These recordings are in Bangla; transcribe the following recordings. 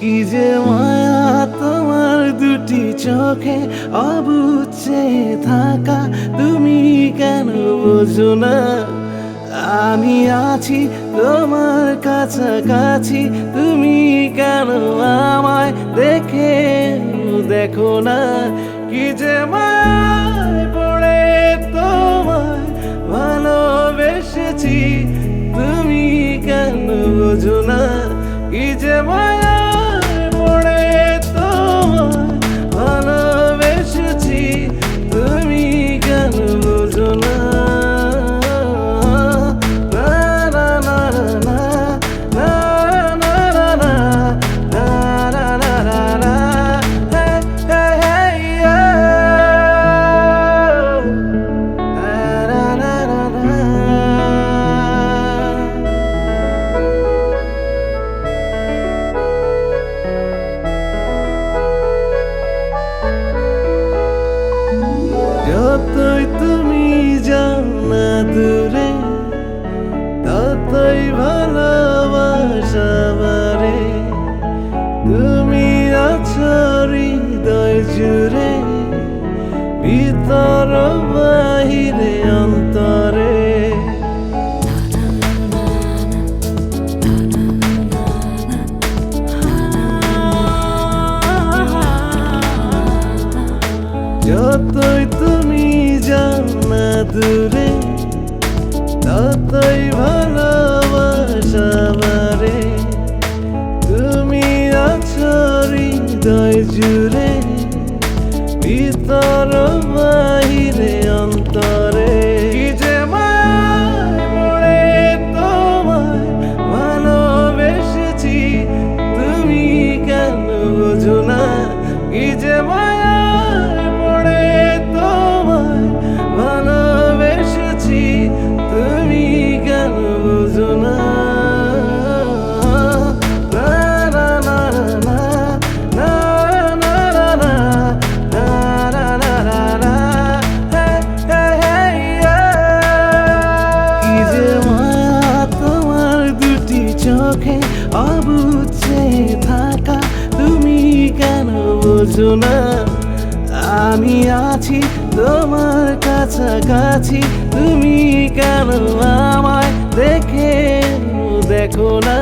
কি যে মায়া তোমার দুটি চোখে অবুঝে থাকা, তুমি কেন বোঝো না আমি আছি তোমার কাছাকাছি, তুমি কেন আমায় দেখো না। কি যে মায়ায় পড়ে তোমায় ভালোবেসেছি, তুমি কেন বোঝো না। কি যে মায়ায় পড়ে তোমায় ভালোবেসেছি, তুমি কেন বোঝো না। যতই তুমি যাও না দূরে, ততই ভালোবাসা বাড়ে। তুমি আছো হৃদয় জুড়ে, ভিতর বাহিরে অন্তরে। যতই তুমি যাও না দূরে, ততই ভালোবাসা বাড়ে। তুমি আছো হৃদয় জুড়ে, ভিতর বাহিরে অন্তরে। কি যে মায়ায় পড়ে তোমায় ভালোবেসেছি, তুমি কেন বোঝো না। কি যে মায়ায় পড়ে তোমায় ভালোবেসেছি, তুমি কেন বোঝো না। চোখে অবুঝে থাকা, তুমি কেন বোঝো না আমি আছি তোমার কাছাকাছি, তুমি কেন আমায় দেখো না।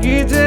কি যে